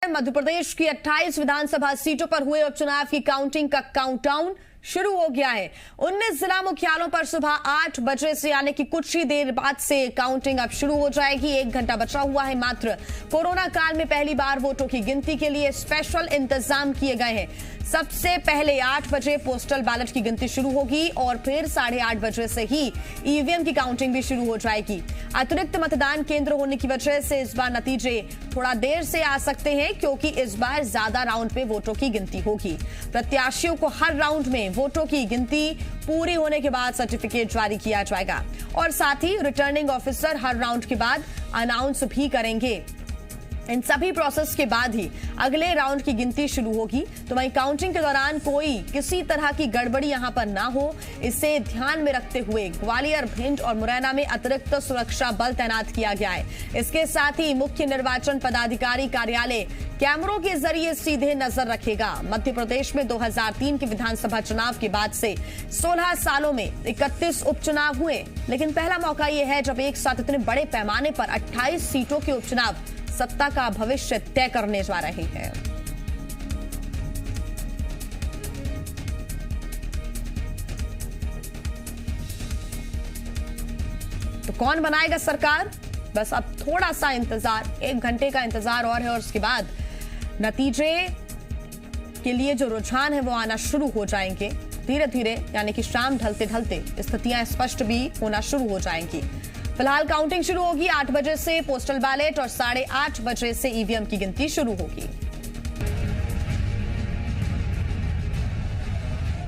मध्य प्रदेश की 28 विधानसभा सीटों पर हुए उपचुनाव की काउंटिंग का काउंटडाउन शुरू हो गया है। 19 जिला मुख्यालयों पर सुबह 8 बजे से यानी कि कुछ ही देर बाद से काउंटिंग अब शुरू हो जाएगी। 1 घंटा बचा हुआ है मात्र। कोरोना काल में पहली बार वोटों की गिनती के लिए स्पेशल इंतजाम किए गए हैं। सबसे पहले 8 बजे पोस्टल बैलेट की गिनती शुरू होगी और फिर 8:30 बजे से ही ईवीएम की काउंटिंग भी शुरू हो जाएगी। अतिरिक्त मतदान केंद्र होने की वजह से इस बार नतीजे थोड़ा देर से आ सकते हैं, क्योंकि इस बार ज्यादा राउंड में वोटों की गिनती होगी। प्रत्याशियों को हर राउंड में वोटों की गिनती पूरी होने के बाद सर्टिफिकेट जारी किया जाएगा और साथ ही रिटर्निंग ऑफिसर हर राउंड के बाद अनाउंस भी करेंगे। इन सभी प्रोसेस के बाद ही अगले राउंड की गिनती शुरू होगी। तो वहीं काउंटिंग के दौरान कोई किसी तरह की गड़बड़ी यहां पर ना हो, इसे ध्यान में रखते हुए ग्वालियर, भिंड और मुरैना में अतिरिक्त सुरक्षा बल तैनात किया गया है। इसके साथ ही मुख्य निर्वाचन पदाधिकारी कार्यालय कैमरों के जरिए सीधे नजर रखेगा। मध्य प्रदेश में 2003 के विधानसभा चुनाव के बाद से 16 सालों में 31 उपचुनाव हुए, लेकिन पहला मौका यह है जब एक साथ इतने बड़े पैमाने पर 28 सीटों के उपचुनाव सत्ता का भविष्य तय करने जा रहे हैं। तो कौन बनाएगा सरकार? बस अब थोड़ा सा इंतजार, 1 घंटे का इंतजार और है और उसके बाद नतीजे के लिए जो रुझान है वो आना शुरू हो जाएंगे धीरे धीरे, यानी कि शाम ढलते ढलते स्थितियां स्पष्ट भी होना शुरू हो जाएंगी। फिलहाल काउंटिंग शुरू होगी 8 बजे से पोस्टल बैलेट और 8:30 बजे से ईवीएम की गिनती शुरू होगी।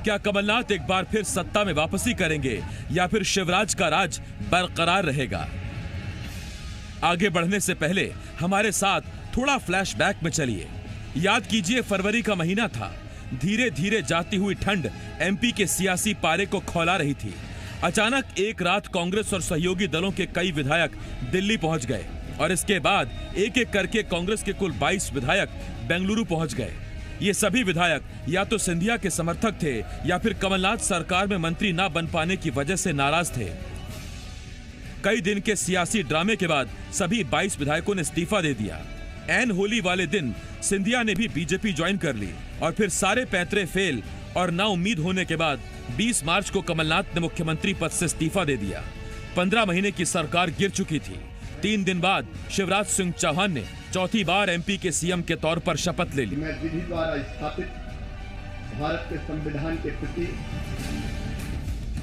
क्या कमलनाथ एक बार फिर सत्ता में वापसी करेंगे या फिर शिवराज का राज बरकरार रहेगा? आगे बढ़ने से पहले हमारे साथ थोड़ा फ्लैशबैक में चलिए। याद कीजिए, फरवरी का महीना था। धीरे धीरे जाती हुई ठंड एमपी के सियासी पारे को खौला रही थी। अचानक एक रात कांग्रेस और सहयोगी दलों के कई विधायक दिल्ली पहुंच गए और इसके बाद एक एक करके कांग्रेस के कुल 22 विधायक बेंगलुरु पहुंच गए। ये सभी विधायक या तो सिंधिया के समर्थक थे या फिर कमलनाथ सरकार में मंत्री ना बन पाने की वजह से नाराज थे। कई दिन के सियासी ड्रामे के बाद सभी 22 विधायकों ने इस्तीफा दे दिया। ऐन होली वाले दिन सिंधिया ने भी बीजेपी ज्वाइन कर ली और फिर सारे पैंतरे फेल और ना उम्मीद होने के बाद 20 मार्च को कमलनाथ ने मुख्यमंत्री पद से इस्तीफा दे दिया। 15 महीने की सरकार गिर चुकी थी। 3 दिन बाद शिवराज सिंह चौहान ने चौथी बार एमपी के सीएम के तौर पर शपथ ले ली। मैं विधि द्वारा स्थापित भारत के संविधान के प्रति।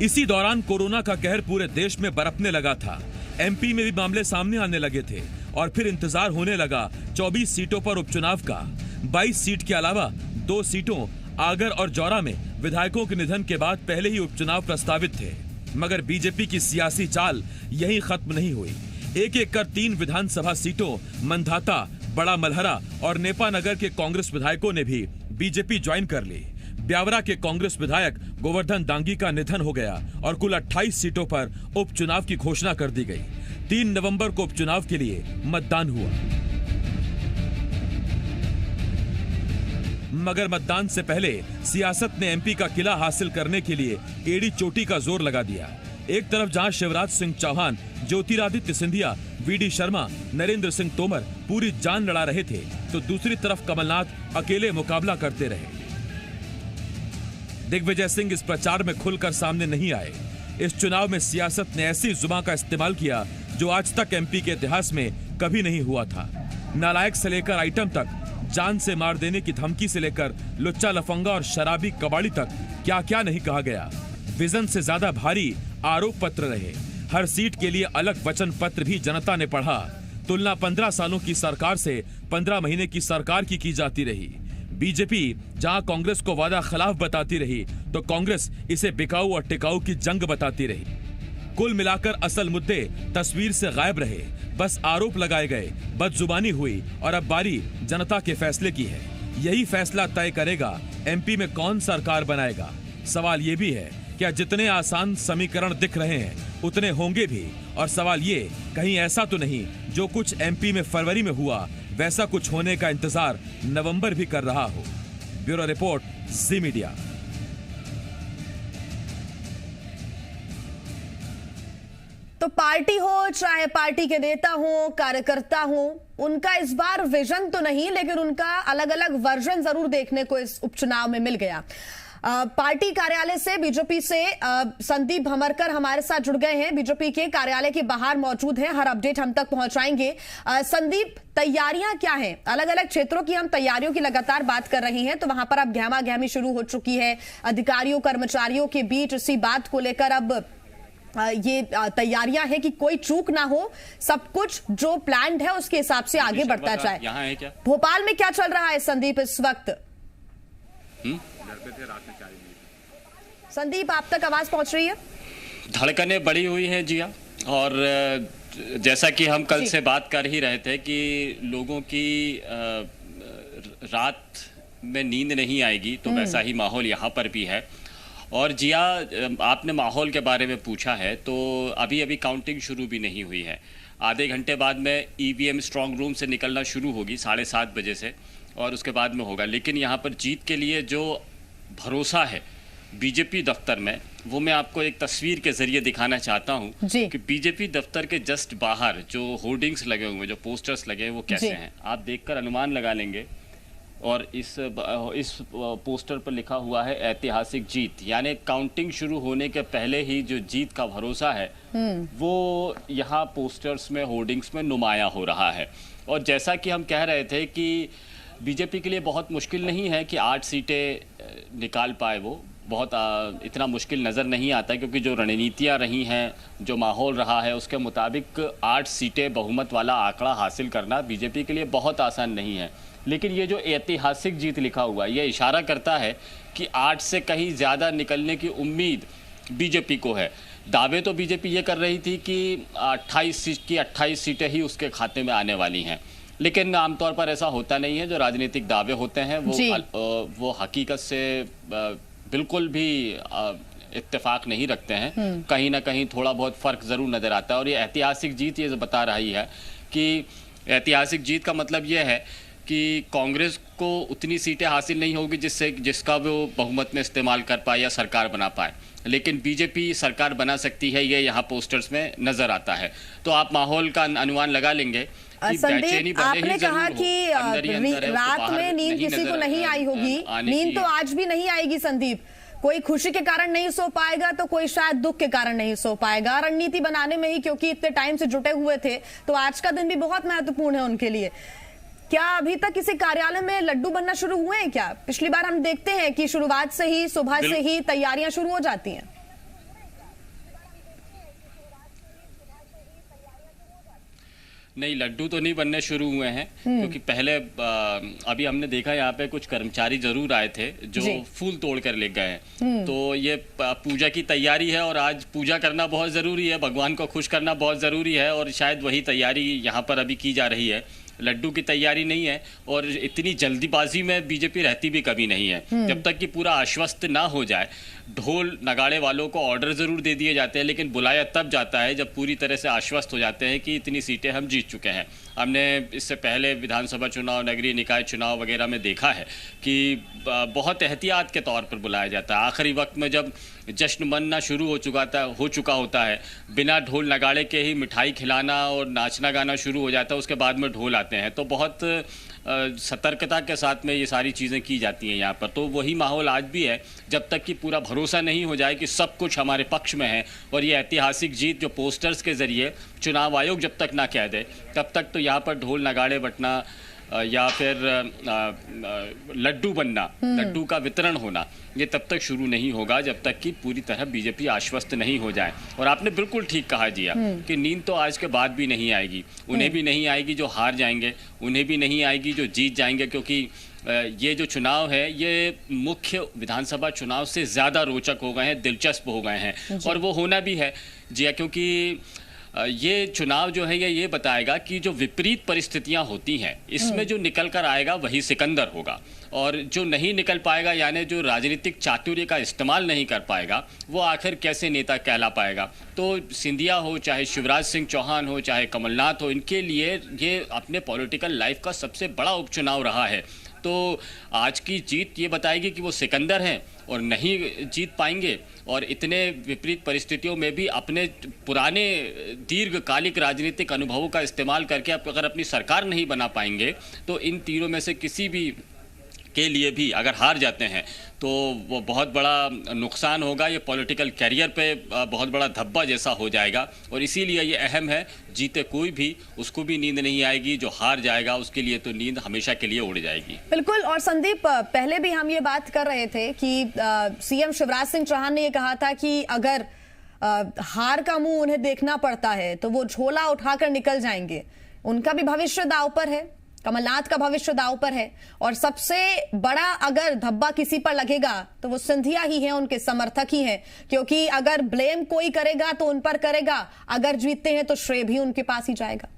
इसी दौरान कोरोना का कहर पूरे देश में बरपने लगा था। एमपी में भी मामले सामने आने लगे थे और फिर इंतजार होने लगा 24 सीटों पर उपचुनाव का। 22 सीट के अलावा 2 सीटों आगर और जौरा में विधायकों के निधन के बाद पहले ही उपचुनाव प्रस्तावित थे। मगर बीजेपी की सियासी चाल यहीं खत्म नहीं हुई। एक एक कर 3 विधानसभा सीटों मंधाता, बड़ा मलहरा और नेपानगर के कांग्रेस विधायकों ने भी बीजेपी ज्वाइन कर ली। ब्यावरा के कांग्रेस विधायक गोवर्धन दांगी का निधन हो गया और कुल 28 सीटों पर उपचुनाव की घोषणा कर दी गई। 3 नवंबर को उपचुनाव के लिए मतदान हुआ, मगर मतदान से पहले सियासत ने एमपी का किला हासिल करने के लिए एड़ी चोटी का जोर लगा दिया। एक तरफ जहां शिवराज सिंह चौहान, ज्योतिरादित्य सिंधिया, वीडी शर्मा, नरेंद्र सिंह तोमर पूरी जान लड़ा रहे थे, तो दूसरी तरफ कमलनाथ अकेले मुकाबला करते रहे। दिग्विजय सिंह इस प्रचार में खुलकर सामने नहीं आए। इस चुनाव में सियासत ने ऐसी जुबान का इस्तेमाल किया जो आज तक एमपी के इतिहास में कभी नहीं हुआ था। नालायक से लेकर आइटम तक, जान से मार देने की धमकी से लेकर लुच्चा लफंगा और शराबी कबाड़ी तक क्या क्या नहीं कहा गया। विजन से ज्यादा भारी आरोप पत्र रहे। हर सीट के लिए अलग वचन पत्र भी जनता ने पढ़ा। तुलना 15 सालों की सरकार से 15 महीने की सरकार की जाती रही। बीजेपी जहां कांग्रेस को वादा खिलाफ बताती रही, तो कांग्रेस इसे बिकाऊ और टिकाऊ की जंग बताती रही। कुल मिलाकर असल मुद्दे तस्वीर से गायब रहे। बस आरोप लगाए गए, बदजुबानी हुई और अब बारी जनता के फैसले की है। यही फैसला तय करेगा एमपी में कौन सरकार बनाएगा। सवाल ये भी है, क्या जितने आसान समीकरण दिख रहे हैं उतने होंगे भी? और सवाल ये, कहीं ऐसा तो नहीं जो कुछ एमपी में फरवरी में हुआ वैसा कुछ होने का इंतजार नवंबर भी कर रहा हो। ब्यूरो रिपोर्ट, जी मीडिया। तो तो पार्टी हो, चाहे पार्टी के नेता हो, कार्यकर्ता हो, उनका इस बार विजन तो नहीं, लेकिन उनका अलग अलग वर्जन जरूर देखने को इस उपचुनाव में मिल गया। पार्टी कार्यालय से, बीजेपी से संदीप भमरकर हमारे साथ जुड़ गए हैं, बीजेपी के कार्यालय के बाहर मौजूद हैं, हर अपडेट हम तक पहुंचाएंगे। संदीप, तैयारियां क्या हैं? अलग अलग क्षेत्रों की हम तैयारियों की लगातार बात कर रही हैं, तो वहां पर अब गहमा गहमी शुरू हो चुकी है अधिकारियों कर्मचारियों के बीच। इसी बात को लेकर अब ये तैयारियां हैं कि कोई चूक ना हो, सब कुछ जो प्लान्ड है उसके हिसाब से आगे बढ़ता जाए। यहाँ है क्या? भोपाल में क्या चल रहा है संदीप इस वक्त? संदीप, आप तक आवाज पहुंच रही है? धड़कनें बढ़ी हुई हैं जिया, और जैसा कि हम कल से बात कर ही रहे थे कि लोगों की रात में नींद नहीं आएगी, तो वैसा ही माहौल यहाँ पर भी है। और जिया, आपने माहौल के बारे में पूछा है, तो अभी अभी काउंटिंग शुरू भी नहीं हुई है। आधे घंटे बाद में ईवीएम स्ट्रांग रूम से निकलना शुरू होगी 7:30 बजे से, और उसके बाद में होगा। लेकिन यहाँ पर जीत के लिए जो भरोसा है बीजेपी दफ्तर में, वो मैं आपको एक तस्वीर के जरिए दिखाना चाहता हूँ कि बीजेपी दफ्तर के जस्ट बाहर जो होर्डिंग्स लगे हुए हैं, जो पोस्टर्स लगे हैं, वो कैसे हैं। आप देखकर अनुमान लगा लेंगे। और इस पोस्टर पर लिखा हुआ है ऐतिहासिक जीत, यानी काउंटिंग शुरू होने के पहले ही जो जीत का भरोसा है वो यहाँ पोस्टर्स में, होर्डिंग्स में नुमाया हो रहा है। और जैसा कि हम कह रहे थे कि बीजेपी के लिए बहुत मुश्किल नहीं है कि 8 सीटें निकाल पाए, वो बहुत इतना मुश्किल नज़र नहीं आता, क्योंकि जो रणनीतियाँ रही हैं, जो माहौल रहा है, उसके मुताबिक 8 सीटें बहुमत वाला आंकड़ा हासिल करना बीजेपी के लिए बहुत आसान नहीं है। लेकिन ये जो ऐतिहासिक जीत लिखा हुआ, ये इशारा करता है कि 8 से कहीं ज़्यादा निकलने की उम्मीद बीजेपी को है। दावे तो बीजेपी ये कर रही थी कि 28 सीटें ही उसके खाते में आने वाली हैं, लेकिन आमतौर पर ऐसा होता नहीं है। जो राजनीतिक दावे होते हैं वो हकीकत से बिल्कुल भी इत्तेफाक नहीं रखते हैं। कहीं ना कहीं थोड़ा बहुत फ़र्क ज़रूर नज़र आता है। और ये ऐतिहासिक जीत ये बता रही है कि ऐतिहासिक जीत का मतलब ये है कि कांग्रेस को उतनी सीटें हासिल नहीं होगी जिसका वो बहुमत में इस्तेमाल कर पाए या सरकार बना पाए, लेकिन बीजेपी सरकार बना सकती है, ये यहाँ पोस्टर्स में नज़र आता है। तो आप माहौल का अनुमान लगा लेंगे। संदीप, आपने कहा कि रात में नींद किसी को नहीं आई होगी, नींद तो आज भी नहीं आएगी संदीप। कोई खुशी के कारण नहीं सो पाएगा, तो कोई शायद दुख के कारण नहीं सो पाएगा, रणनीति बनाने में ही, क्योंकि इतने टाइम से जुटे हुए थे, तो आज का दिन भी बहुत महत्वपूर्ण है उनके लिए। क्या अभी तक किसी कार्यालय में लड्डू बनना शुरू हुए हैं क्या? पिछली बार हम देखते हैं कि शुरुआत से ही, सुबह से ही तैयारियां शुरू हो जाती हैं। नहीं, लड्डू तो नहीं बनने शुरू हुए हैं, क्योंकि पहले अभी हमने देखा यहाँ पे कुछ कर्मचारी जरूर आए थे जो फूल तोड़ कर ले गए हैं। तो ये पूजा की तैयारी है, और आज पूजा करना बहुत ज़रूरी है, भगवान को खुश करना बहुत ज़रूरी है, और शायद वही तैयारी यहाँ पर अभी की जा रही है। लड्डू की तैयारी नहीं है, और इतनी जल्दीबाजी में बीजेपी रहती भी कभी नहीं है। जब तक कि पूरा आश्वस्त ना हो जाए, ढोल नगाड़े वालों को ऑर्डर ज़रूर दे दिए जाते हैं, लेकिन बुलाया तब जाता है जब पूरी तरह से आश्वस्त हो जाते हैं कि इतनी सीटें हम जीत चुके हैं। हमने इससे पहले विधानसभा चुनाव, नगरीय निकाय चुनाव वगैरह में देखा है कि बहुत एहतियात के तौर पर बुलाया जाता है। आखिरी वक्त में जब जश्न मनना शुरू हो चुका होता है, बिना ढोल नगाड़े के ही मिठाई खिलाना और नाचना गाना शुरू हो जाता है, उसके बाद में ढोल आते हैं। तो बहुत सतर्कता के साथ में ये सारी चीज़ें की जाती हैं यहाँ पर। तो वही माहौल आज भी है, जब तक कि पूरा भरोसा नहीं हो जाए कि सब कुछ हमारे पक्ष में है। और ये ऐतिहासिक जीत जो पोस्टर्स के ज़रिए चुनाव आयोग जब तक ना कह दे, तब तक तो यहाँ पर ढोल नगाड़े बटना या फिर लड्डू बनना, लड्डू का वितरण होना, ये तब तक शुरू नहीं होगा जब तक कि पूरी तरह बीजेपी आश्वस्त नहीं हो जाए। और आपने बिल्कुल ठीक कहा जिया कि नींद तो आज के बाद भी नहीं आएगी। उन्हें भी नहीं आएगी जो हार जाएंगे, उन्हें भी नहीं आएगी जो जीत जाएंगे, क्योंकि ये जो चुनाव है ये मुख्य विधानसभा चुनाव से ज़्यादा रोचक हो गए हैं, दिलचस्प हो गए हैं, और वो होना भी है जिया, क्योंकि ये चुनाव जो है ये बताएगा कि जो विपरीत परिस्थितियां होती हैं, इसमें जो निकल कर आएगा वही सिकंदर होगा, और जो नहीं निकल पाएगा, यानी जो राजनीतिक चातुर्य का इस्तेमाल नहीं कर पाएगा, वो आखिर कैसे नेता कहला पाएगा। तो सिंधिया हो, चाहे शिवराज सिंह चौहान हो, चाहे कमलनाथ हो, इनके लिए ये अपने पॉलिटिकल लाइफ का सबसे बड़ा उपचुनाव रहा है। तो आज की जीत ये बताएगी कि वो सिकंदर हैं और नहीं जीत पाएंगे, और इतने विपरीत परिस्थितियों में भी अपने पुराने दीर्घकालिक राजनीतिक अनुभवों का इस्तेमाल करके अगर अपनी सरकार नहीं बना पाएंगे तो इन तीनों में से किसी भी के लिए भी अगर हार जाते हैं तो वो बहुत बड़ा नुकसान होगा। ये पॉलिटिकल कैरियर पे बहुत बड़ा धब्बा जैसा हो जाएगा, और इसीलिए ये अहम है, जीते कोई भी उसको भी नींद नहीं आएगी, जो हार जाएगा उसके लिए तो नींद हमेशा के लिए उड़ जाएगी। बिल्कुल। और संदीप, पहले भी हम ये बात कर रहे थे कि सीएम शिवराज सिंह चौहान ने ये कहा था कि अगर हार का मुंह उन्हें देखना पड़ता है तो वो झोला उठाकर निकल जाएंगे। उनका भी भविष्य दांव पर है, कमलनाथ का भविष्य दांव पर है, और सबसे बड़ा अगर धब्बा किसी पर लगेगा तो वो सिंधिया ही हैं, उनके समर्थक ही हैं, क्योंकि अगर ब्लेम कोई करेगा तो उन पर करेगा, अगर जीतते हैं तो श्रेय भी उनके पास ही जाएगा।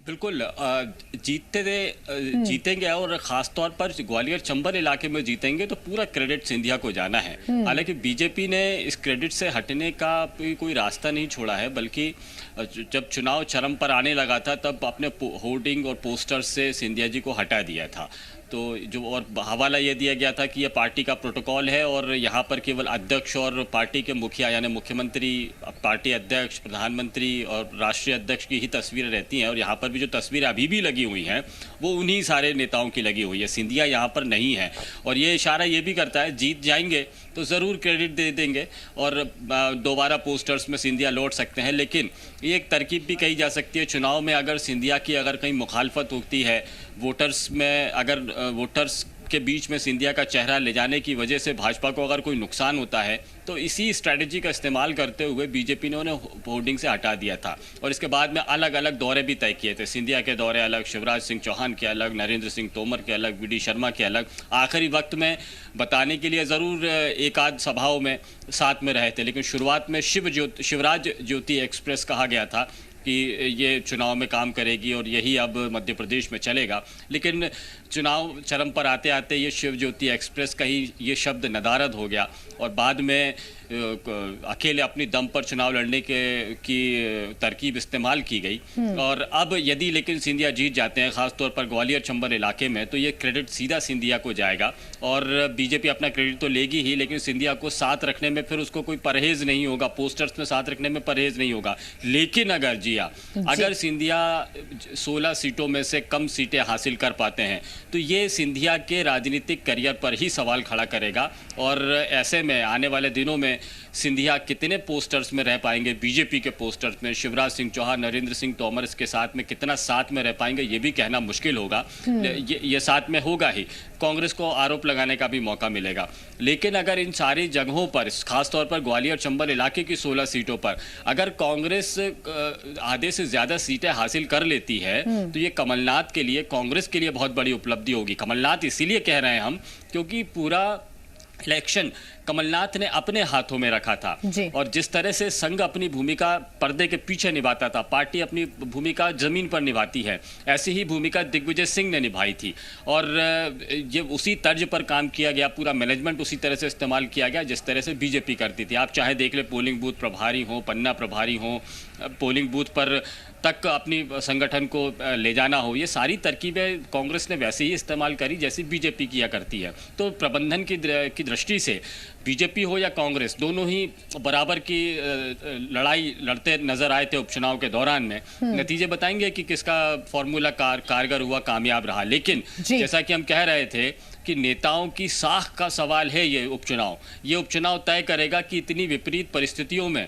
बिल्कुल, जीतेंगे, और खास तौर पर ग्वालियर चंबल इलाके में जीतेंगे तो पूरा क्रेडिट सिंधिया को जाना है। हालांकि बीजेपी ने इस क्रेडिट से हटने का कोई रास्ता नहीं छोड़ा है, बल्कि जब चुनाव चरम पर आने लगा था तब अपने होर्डिंग और पोस्टर्स से सिंधिया जी को हटा दिया था। तो जो और हवाला ये दिया गया था कि ये पार्टी का प्रोटोकॉल है और यहाँ पर केवल अध्यक्ष और पार्टी के मुखिया यानी मुख्यमंत्री, पार्टी अध्यक्ष, प्रधानमंत्री और राष्ट्रीय अध्यक्ष की ही तस्वीरें रहती हैं, और यहाँ पर भी जो तस्वीरें अभी भी लगी हुई हैं वो उन्हीं सारे नेताओं की लगी हुई है, सिंधिया यहाँ पर नहीं है। और ये इशारा ये भी करता है जीत जाएंगे तो ज़रूर क्रेडिट दे देंगे और दोबारा पोस्टर्स में सिंधिया लौट सकते हैं। लेकिन ये एक तरकीब भी कही जा सकती है, चुनाव में अगर सिंधिया की अगर कहीं मुखालफत होती है वोटर्स में, अगर वोटर्स के बीच में सिंधिया का चेहरा ले जाने की वजह से भाजपा को अगर कोई नुकसान होता है तो इसी स्ट्रैटेजी का इस्तेमाल करते हुए बीजेपी ने उन्हें होर्डिंग से हटा दिया था। और इसके बाद में अलग अलग दौरे भी तय किए थे, सिंधिया के दौरे अलग, शिवराज सिंह चौहान के अलग, नरेंद्र सिंह तोमर के अलग, वी डी शर्मा के अलग। आखिरी वक्त में बताने के लिए ज़रूर एक आध सभाओं में साथ में रहे थे, लेकिन शुरुआत में शिवराज ज्योति एक्सप्रेस कहा गया था कि ये चुनाव में काम करेगी और यही अब मध्य प्रदेश में चलेगा। लेकिन चुनाव चरम पर आते आते ये शिव ज्योति एक्सप्रेस कहीं ये शब्द नदारद हो गया और बाद में अकेले अपनी दम पर चुनाव लड़ने की तरकीब इस्तेमाल की गई। और अब यदि लेकिन सिंधिया जीत जाते हैं, खासतौर पर ग्वालियर चंबल इलाके में, तो ये क्रेडिट सीधा सिंधिया को जाएगा। और बीजेपी अपना क्रेडिट तो लेगी ही, लेकिन सिंधिया को साथ रखने में फिर उसको कोई परहेज नहीं होगा, पोस्टर्स में साथ रखने में परहेज नहीं होगा। लेकिन अगर सिंधिया 16 सीटों में से कम सीटें हासिल कर पाते हैं तो ये सिंधिया के राजनीतिक करियर पर ही सवाल खड़ा करेगा। और ऐसे में आने वाले दिनों में सिंधिया कितने पोस्टर्स में रह पाएंगे, बीजेपी के पोस्टर्स में, शिवराज सिंह चौहान, नरेंद्र सिंह तोमर इसके साथ में कितना साथ में रह पाएंगे ये भी कहना मुश्किल होगा। ये साथ में होगा ही, कांग्रेस को आरोप लगाने का भी मौका मिलेगा। लेकिन अगर इन सारी जगहों पर, खासतौर पर ग्वालियर चंबल इलाके की 16 सीटों पर अगर कांग्रेस आधे से ज्यादा सीटें हासिल कर लेती है तो ये कमलनाथ के लिए, कांग्रेस के लिए बहुत बड़ी उपलब्धि होगी। कमलनाथ इसीलिए कह रहे हैं हम क्योंकि पूरा इलेक्शन कमलनाथ ने अपने हाथों में रखा था, और जिस तरह से संघ अपनी भूमिका पर्दे के पीछे निभाता था, पार्टी अपनी भूमिका जमीन पर निभाती है, ऐसी ही भूमिका दिग्विजय सिंह ने निभाई थी। और ये उसी तर्ज पर काम किया गया, पूरा मैनेजमेंट उसी तरह से इस्तेमाल किया गया जिस तरह से बीजेपी करती थी। आप चाहे देख ले, पोलिंग बूथ प्रभारी हो, पन्ना प्रभारी हो, पोलिंग बूथ पर तक अपनी संगठन को ले जाना हो, ये सारी तरकीबें कांग्रेस ने वैसे ही इस्तेमाल करी जैसी बीजेपी किया करती है। तो प्रबंधन की दृष्टि से बीजेपी हो या कांग्रेस, दोनों ही बराबर की लड़ाई लड़ते नजर आए थे उपचुनाव के दौरान में। नतीजे बताएंगे कि किसका फॉर्मूला कारगर हुआ, कामयाब रहा। लेकिन जैसा कि हम कह रहे थे कि नेताओं की साख का सवाल है ये उपचुनाव तय करेगा कि इतनी विपरीत परिस्थितियों में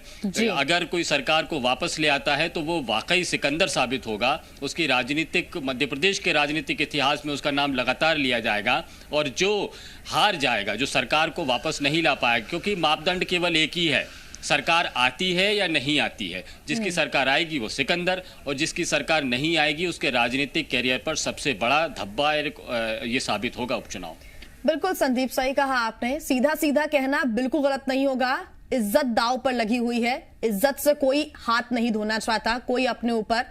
अगर कोई सरकार को वापस ले आता है तो वो वाकई सिकंदर साबित होगा। उसकी राजनीतिक, मध्य प्रदेश के राजनीतिक इतिहास में उसका नाम लगातार लिया जाएगा। और जो हार जाएगा, जो सरकार को वापस नहीं ला पाएगा, क्योंकि मापदंड केवल एक ही है, सरकार आती है या नहीं आती है। जिसकी सरकार आएगी वो सिकंदर, और जिसकी सरकार नहीं आएगी उसके राजनीतिक कैरियर पर सबसे बड़ा धब्बा ये साबित होगा उपचुनाव। बिल्कुल संदीप, सही कहा आपने। सीधा सीधा कहना बिल्कुल गलत नहीं होगा। इज्जत दांव पर लगी हुई है, इज्जत से कोई हाथ नहीं धोना चाहता, कोई अपने ऊपर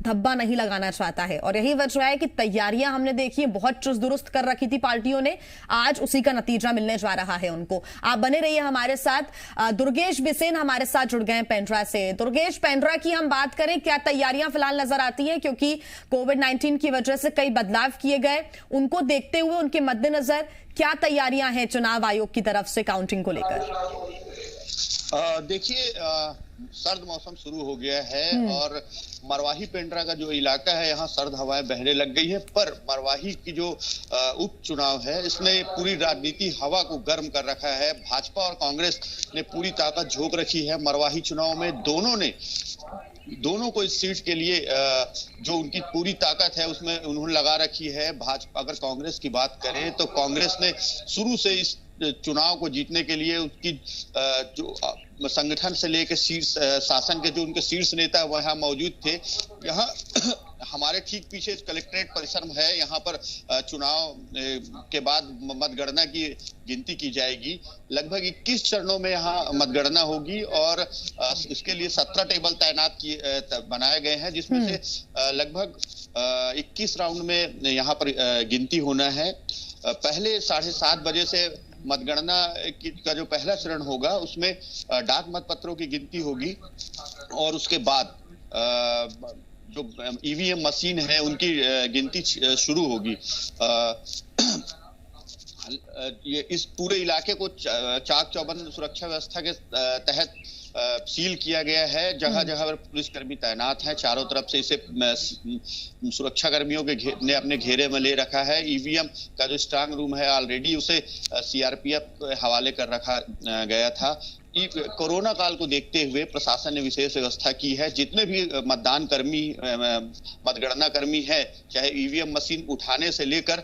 धब्बा नहीं लगाना चाहता है। और यही वजह है कि तैयारियां हमने देखी बहुत चुस्त दुरुस्त कर रखी थी पार्टियों ने, आज उसी का नतीजा मिलने जा रहा है उनको। आप बने रहिए हमारे साथ। दुर्गेश बिसेन हमारे साथ जुड़ गए पेंड्रा से। दुर्गेश, पेंड्रा की हम बात करें, क्या तैयारियां फिलहाल नजर आती हैं? क्योंकि कोविड-19 की वजह से कई बदलाव किए गए, उनको देखते हुए उनके मद्देनजर क्या तैयारियां हैं चुनाव आयोग की तरफ से काउंटिंग को लेकर? देखिए, सर्द मौसम शुरू हो गया है और मरवाही पेंड्रा का जो इलाका है, यहाँ सर्द हवाएं बहने लग गई है। पर मरवाही की जो उपचुनाव है, इसने पूरी राजनीति हवा को गर्म कर रखा है। भाजपा और कांग्रेस ने पूरी ताकत झोंक रखी है मरवाही चुनाव में। दोनों को इस सीट के लिए जो उनकी पूरी ताकत है उसमें उन्होंने लगा रखी है। भाजपा, अगर कांग्रेस की बात करें तो कांग्रेस ने शुरू से इस चुनाव को जीतने के लिए उसकी जो संगठन से लेकर शीर्ष शासन के जो उनके शीर्ष नेता वहां मौजूद थे। यहाँ हमारे ठीक पीछे कलेक्ट्रेट परिसर है, यहाँ पर चुनाव के बाद मतगणना की गिनती की जाएगी। लगभग 21 चरणों में यहाँ मतगणना होगी और इसके लिए 17 टेबल तैनात बनाए गए हैं, जिसमें से लगभग 21 राउंड में यहाँ पर गिनती होना है। पहले 7:30 बजे से मतगणना का जो पहला चरण होगा उसमें डाक मतपत्रों की गिनती होगी और उसके बाद जो ईवीएम मशीन है उनकी गिनती शुरू होगी। ये इस पूरे इलाके को चाक चौबंद सुरक्षा व्यवस्था के तहत सील किया गया है। जगह जगह पर पुलिसकर्मी तैनात हैं, चारों तरफ से इसे सुरक्षा कर्मियों के ने अपने घेरे में ले रखा है। ईवीएम का जो स्ट्रांग रूम है ऑलरेडी उसे सीआरपीएफ हवाले कर रखा गया था। कोरोना काल को देखते हुए प्रशासन ने विशेष व्यवस्था की है। जितने भी मतदान कर्मी, मतगणना कर्मी है, चाहे ईवीएम मशीन उठाने से लेकर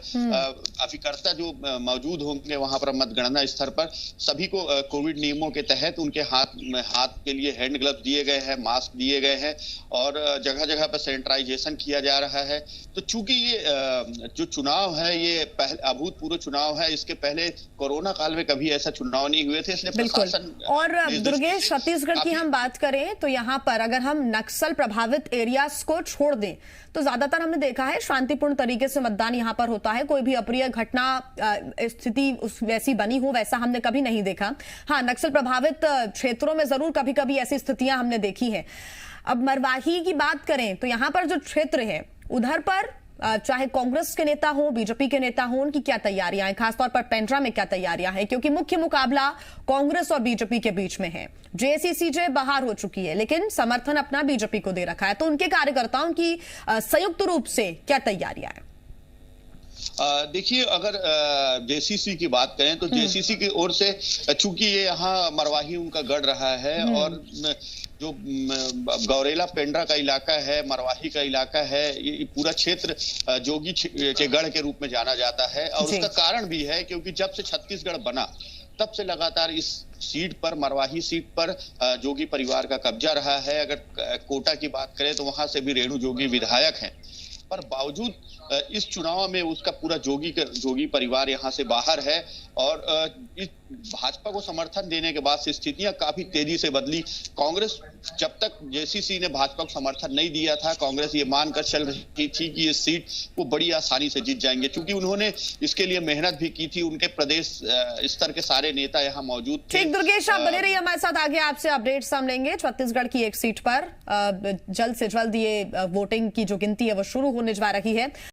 अभिकर्ता जो मौजूद होंगे वहां पर मतगणना स्थल पर, सभी को कोविड नियमों के तहत उनके हाथ के लिए हैंड ग्लव्स दिए गए हैं, मास्क दिए गए हैं और जगह जगह पर सैनिटाइजेशन किया जा रहा है। तो चूंकि ये जो चुनाव है ये अभूतपूर्व चुनाव है, इसके पहले कोरोना काल में कभी ऐसा चुनाव नहीं हुए थे, इसलिए प्रशासन। और दुर्गेश, छत्तीसगढ़ की हम बात करें तो यहाँ पर अगर हम नक्सल प्रभावित एरियाज को छोड़ दें तो ज्यादातर हमने देखा है शांतिपूर्ण तरीके से मतदान यहाँ पर होता है। कोई भी अप्रिय घटना स्थिति वैसी बनी हो वैसा हमने कभी नहीं देखा। हाँ, नक्सल प्रभावित क्षेत्रों में जरूर कभी कभी ऐसी स्थितियां हमने देखी है। अब मरवाही की बात करें तो यहाँ पर जो क्षेत्र है उधर पर चाहे कांग्रेस के नेता हो, बीजेपी के नेता हो, उनकी क्या तैयारियां हैं? खासतौर पर पेंड्रा में क्या तैयारियां हैं? क्योंकि मुख्य मुकाबला कांग्रेस और बीजेपी के बीच में है। जेसीसीजे बाहर हो चुकी है लेकिन समर्थन अपना बीजेपी को दे रखा है, तो उनके कार्यकर्ताओं की संयुक्त रूप से क्या तैयारियां हैं? देखिए, अगर जेसीसी की बात करें तो जेसीसी की ओर से, चूंकि ये यहाँ मरवाही उनका गढ़ रहा है और जो गौरेला पेंड्रा का इलाका है, मरवाही का इलाका है, ये पूरा क्षेत्र जोगी के गढ़ के रूप में जाना जाता है। और उसका कारण भी है क्योंकि जब से छत्तीसगढ़ बना तब से लगातार इस सीट पर, मरवाही सीट पर जोगी परिवार का कब्जा रहा है। अगर कोटा की बात करें तो वहां से भी रेणु जोगी विधायक हैं, पर बावजूद इस चुनाव में उसका पूरा जोगी परिवार यहाँ से बाहर है। और इस भाजपा को समर्थन देने के बाद से स्थितियां काफी तेजी से बदली। कांग्रेस, जब तक जेसीसी ने भाजपा को समर्थन नहीं दिया था, कांग्रेस ये मानकर चल रही थी कि ये सीट वो बड़ी आसानी से जीत जाएंगे, क्योंकि उन्होंने इसके लिए मेहनत भी की थी। उनके प्रदेश स्तर के सारे नेता यहाँ मौजूद थे। ठीक, दुर्गेश, आप बने रहिए हमारे साथ, आगे आपसे अपडेट्स हम लेंगे। छत्तीसगढ़ की एक सीट पर जल्द से जल्द ये वोटिंग की जो गिनती है वो शुरू होने जा रही है।